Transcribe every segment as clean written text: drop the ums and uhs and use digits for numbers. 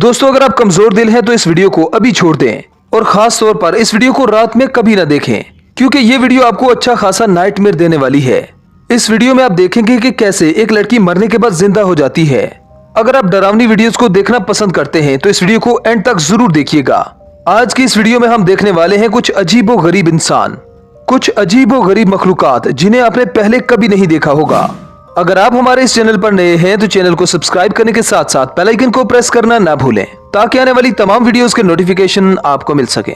दोस्तों, अगर आप कमजोर दिल हैं तो इस वीडियो को अभी छोड़ दें और खास तौर पर इस वीडियो को रात में कभी ना देखें, क्योंकि ये वीडियो आपको अच्छा खासा नाइटमेयर देने वाली है। इस वीडियो में आप देखेंगे कि कैसे एक लड़की मरने के बाद जिंदा हो जाती है। अगर आप डरावनी वीडियोस को देखना पसंद करते हैं तो इस वीडियो को एंड तक जरूर देखिएगा। आज की इस वीडियो में हम देखने वाले हैं कुछ अजीबो गरीब इंसान, कुछ अजीबो गरीब मखलूकात जिन्हें आपने पहले कभी नहीं देखा होगा। अगर आप हमारे इस चैनल पर नए हैं तो चैनल को सब्सक्राइब करने के साथ साथ बेल आइकन को प्रेस करना ना भूलें, ताकि आने वाली तमाम वीडियोस के नोटिफिकेशन आपको मिल सके।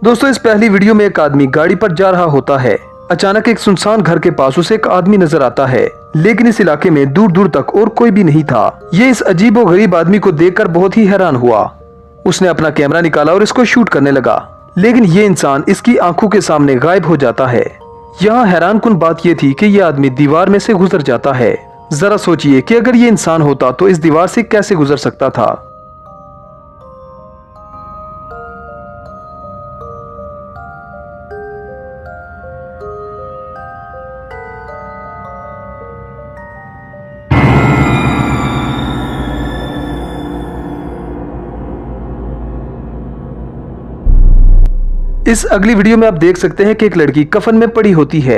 दोस्तों, इस पहली वीडियो में एक आदमी गाड़ी पर जा रहा होता है। अचानक एक सुनसान घर के पास उसे एक आदमी नजर आता है, लेकिन इस इलाके में दूर दूर तक और कोई भी नहीं था। ये इस अजीबो गरीब आदमी को देखकर बहुत ही हैरान हुआ। उसने अपना कैमरा निकाला और इसको शूट करने लगा, लेकिन ये इंसान इसकी आंखों के सामने गायब हो जाता है। यहाँ हैरानकुन बात यह थी कि यह आदमी दीवार में से गुजर जाता है। जरा सोचिए कि अगर ये इंसान होता तो इस दीवार से कैसे गुजर सकता था। इस अगली वीडियो में आप देख सकते हैं कि एक लड़की कफन में पड़ी होती है।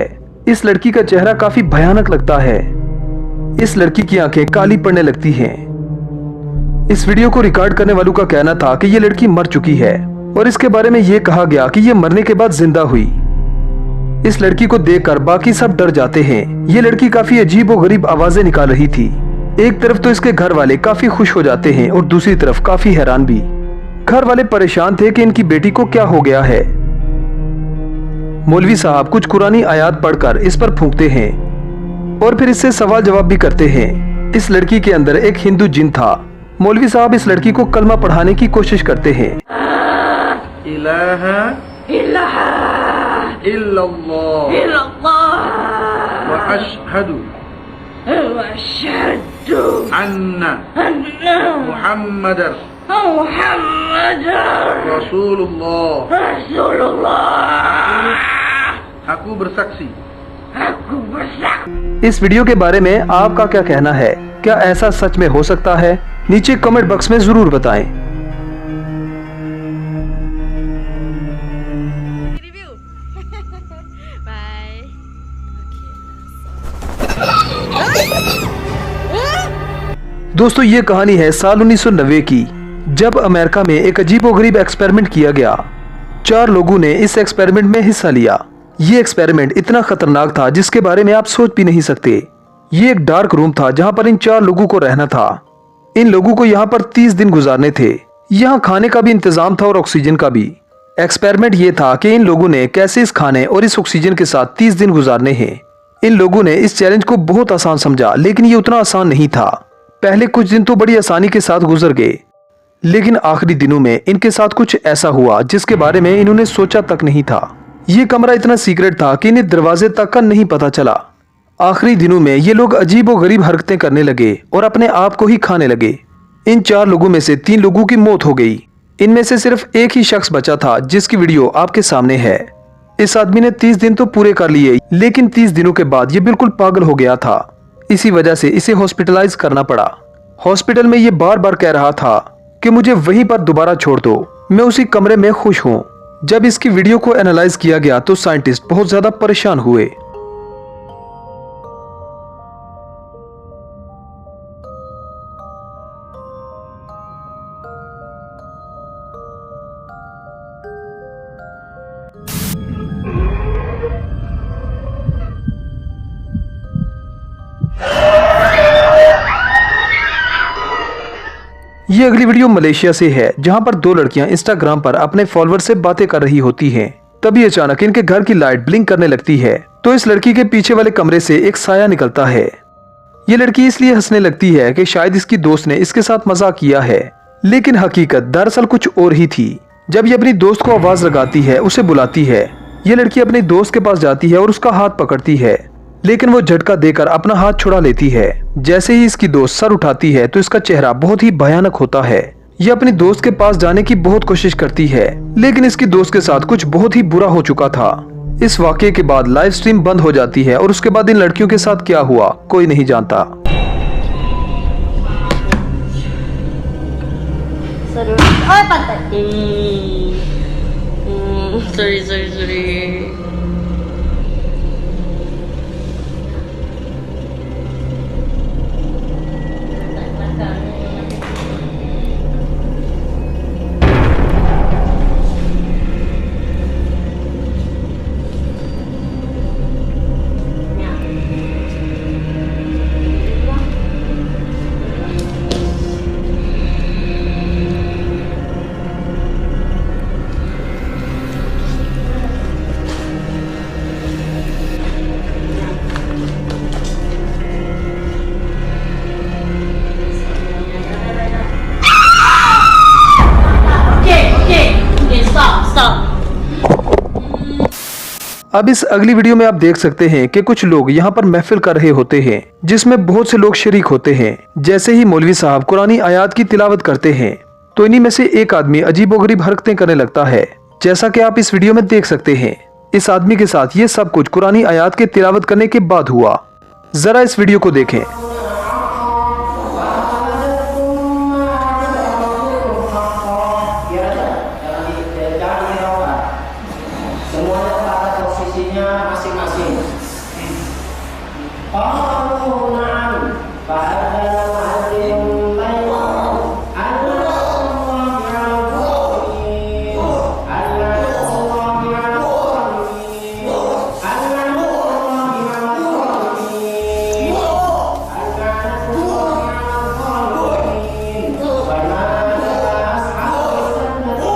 इस लड़की का चेहरा काफी भयानक लगता है। इस लड़की की आंखें काली पड़ने लगती हैं। इस वीडियो को रिकॉर्ड करने वालों का कहना था कि ये लड़की मर चुकी है और इसके बारे में ये कहा गया कि ये मरने के बाद जिंदा हुई। इस लड़की को देखकर बाकी सब डर जाते हैं। ये लड़की काफी अजीब और गरीब आवाजें निकाल रही थी। एक तरफ तो इसके घर वाले काफी खुश हो जाते हैं और दूसरी तरफ काफी हैरान भी। घर वाले परेशान थे कि इनकी बेटी को क्या हो गया है। मौलवी साहब कुछ कुरानी आयात पढ़कर इस पर फूंकते हैं और फिर इससे सवाल जवाब भी करते हैं। इस लड़की के अंदर एक हिंदू जिन था। मौलवी साहब इस लड़की को कलमा पढ़ाने की कोशिश करते हैं। इलाहा इल्लल्लाह व अशहदु अन्ना मुहम्मदर Rasulullah. Aku bersaksi. इस वीडियो के बारे में आपका क्या कहना है? क्या ऐसा सच में हो सकता है? नीचे कमेंट बॉक्स में जरूर बताएं। दोस्तों, ये कहानी है साल 1990 की, जब अमेरिका में एक अजीबोगरीब एक्सपेरिमेंट किया गया। 4 लोगों ने इस एक्सपेरिमेंट में हिस्सा लिया। ये एक्सपेरिमेंट इतना खतरनाक था जिसके बारे में आप सोच भी नहीं सकते। ये एक डार्क रूम था जहां पर इन 4 लोगों को रहना था। इन लोगों को यहाँ पर 30 दिन गुजारने थे। यहाँ खाने का भी इंतजाम था और ऑक्सीजन का भी। एक्सपेरिमेंट ये था कि इन लोगों ने कैसे इस खाने और इस ऑक्सीजन के साथ 30 दिन गुजारने हैं। इन लोगों ने इस चैलेंज को बहुत आसान समझा, लेकिन ये उतना आसान नहीं था। पहले कुछ दिन तो बड़ी आसानी के साथ गुजर गए, लेकिन आखिरी दिनों में इनके साथ कुछ ऐसा हुआ जिसके बारे में इन्होंने सोचा तक नहीं था। ये कमरा इतना सीक्रेट था कि इन्हें दरवाजे तक का नहीं पता चला। आखिरी दिनों में ये लोग अजीब और गरीब हरकतें करने लगे और अपने आप को ही खाने लगे। इन 4 लोगों में से 3 लोगों की मौत हो गई। इनमें से सिर्फ एक ही शख्स बचा था जिसकी वीडियो आपके सामने है। इस आदमी ने 30 दिन तो पूरे कर लिए, लेकिन 30 दिनों के बाद ये बिल्कुल पागल हो गया था। इसी वजह से इसे हॉस्पिटलाइज करना पड़ा। हॉस्पिटल में ये बार बार कह रहा था कि मुझे वहीं पर दोबारा छोड़ दो, मैं उसी कमरे में खुश हूँ। जब इसकी वीडियो को एनालाइज किया गया तो साइंटिस्ट बहुत ज्यादा परेशान हुए। ये अगली वीडियो मलेशिया से है, जहां पर 2 लड़कियां इंस्टाग्राम पर अपने फॉलोअर से बातें कर रही होती हैं। तभी अचानक इनके घर की लाइट ब्लिंक करने लगती है, तो इस लड़की के पीछे वाले कमरे से एक साया निकलता है। ये लड़की इसलिए हंसने लगती है कि शायद इसकी दोस्त ने इसके साथ मजाक किया है, लेकिन हकीकत दरअसल कुछ और ही थी। जब ये अपनी दोस्त को आवाज लगाती है, उसे बुलाती है, ये लड़की अपने दोस्त के पास जाती है और उसका हाथ पकड़ती है, लेकिन वो झटका देकर अपना हाथ छुड़ा लेती है। जैसे ही इसकी दोस्त सर उठाती है तो इसका चेहरा बहुत ही भयानक होता है। ये अपनी दोस्त के पास जाने की बहुत कोशिश करती है, लेकिन इसकी दोस्त के साथ कुछ बहुत ही बुरा हो चुका था। इस वाकये के बाद लाइव स्ट्रीम बंद हो जाती है और उसके बाद इन लड़कियों के साथ क्या हुआ कोई नहीं जानता। Seru. Oh, pantai. Sorry. Okay, stop. अब इस अगली वीडियो में आप देख सकते हैं कि कुछ लोग यहाँ पर महफिल कर रहे होते हैं जिसमें बहुत से लोग शरीक होते हैं। जैसे ही मौलवी साहब कुरानी आयात की तिलावत करते हैं तो इन्हीं में से एक आदमी अजीबोगरीब हरकतें करने लगता है, जैसा कि आप इस वीडियो में देख सकते हैं। इस आदमी के साथ ये सब कुछ कुरानी आयात के तिलावत करने के बाद हुआ। जरा इस वीडियो को देखें। Semuanya pada posisinya masing-masing. Qalu na'am fa'adana ma'adhim bainahum Allahu bi'al-zalimin Allahu bi'al-zalimin Allahu bi'al-zalimin Allahu bi'al-zalimin Wa nada ashabus jannati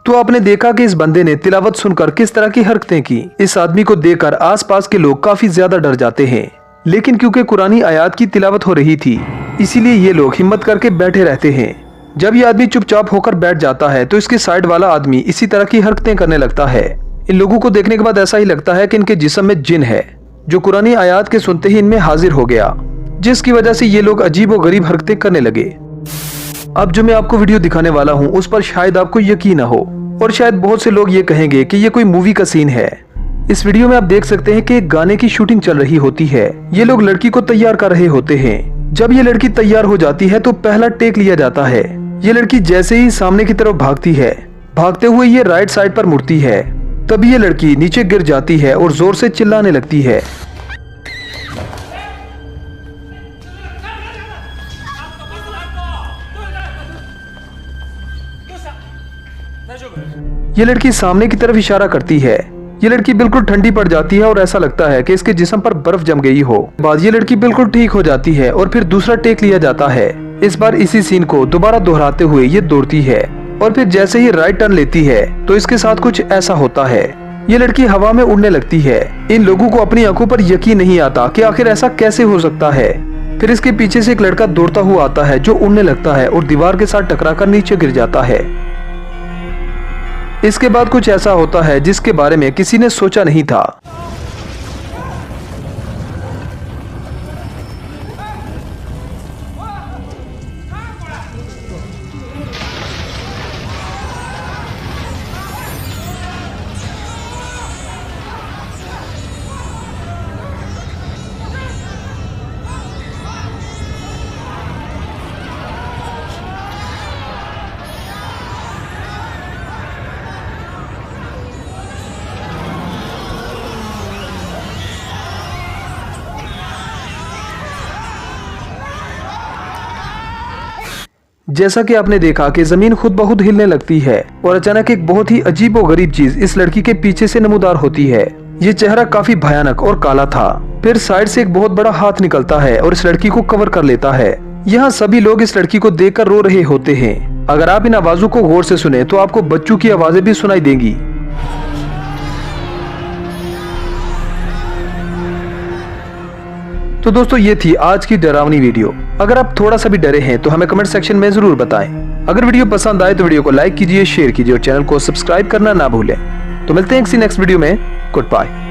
तो आपने देखा कि इस बंदे ने तिलावत सुनकर किस तरह की हरकतें की। इस आदमी को देखकर आसपास के लोग काफी ज्यादा डर जाते हैं, लेकिन क्योंकि कुरानी आयात की तिलावत हो रही थी इसीलिए ये लोग हिम्मत करके बैठे रहते हैं। जब ये आदमी चुपचाप होकर बैठ जाता है तो इसके साइड वाला आदमी इसी तरह की हरकतें करने लगता है। इन लोगों को देखने के बाद ऐसा ही लगता है कि इनके जिस्म में जिन है जो कुरानी आयात के सुनते ही इनमें हाजिर हो गया, जिसकी वजह से ये लोग अजीब व गरीब हरकतें करने लगे। अब जो मैं आपको वीडियो दिखाने वाला हूँ उस पर शायद आपको यकीन न हो और शायद बहुत से लोग ये कहेंगे कि ये कोई मूवी का सीन है। इस वीडियो में आप देख सकते हैं कि एक गाने की शूटिंग चल रही होती है। ये लोग लड़की को तैयार कर रहे होते हैं। जब ये लड़की तैयार हो जाती है तो पहला टेक लिया जाता है। ये लड़की जैसे ही सामने की तरफ भागती है, भागते हुए ये राइट साइड पर मुड़ती है, तभी ये लड़की नीचे गिर जाती है और जोर से चिल्लाने लगती है। ये लड़की सामने की तरफ इशारा करती है। ये लड़की बिल्कुल ठंडी पड़ जाती है और ऐसा लगता है कि इसके जिस्म पर बर्फ जम गई हो। बाद ये लड़की बिल्कुल ठीक हो जाती है और फिर दूसरा टेक लिया जाता है। इस बार इसी सीन को दोबारा दोहराते हुए ये दौड़ती है और फिर जैसे ही राइट टर्न लेती है तो इसके साथ कुछ ऐसा होता है। ये लड़की हवा में उड़ने लगती है। इन लोगों को अपनी आंखों पर यकीन नहीं आता कि आखिर ऐसा कैसे हो सकता है। फिर इसके पीछे से एक लड़का दौड़ता हुआ आता है जो उड़ने लगता है और दीवार के साथ टकराकर नीचे गिर जाता है। इसके बाद कुछ ऐसा होता है जिसके बारे में किसी ने सोचा नहीं था। जैसा कि आपने देखा कि जमीन खुद ब खुद हिलने लगती है और अचानक एक बहुत ही अजीब और गरीब चीज इस लड़की के पीछे से नमूदार होती है। ये चेहरा काफी भयानक और काला था। फिर साइड से एक बहुत बड़ा हाथ निकलता है और इस लड़की को कवर कर लेता है। यहाँ सभी लोग इस लड़की को देखकर रो रहे होते हैं। अगर आप इन आवाजों को गौर से सुने तो आपको बच्चों की आवाजें भी सुनाई देंगी। तो दोस्तों ये थी आज की डरावनी वीडियो। अगर आप थोड़ा सा भी डरे हैं तो हमें कमेंट सेक्शन में जरूर बताएं। अगर वीडियो पसंद आए तो वीडियो को लाइक कीजिए, शेयर कीजिए और चैनल को सब्सक्राइब करना ना भूलें। तो मिलते हैं किसी नेक्स्ट वीडियो में। Good bye.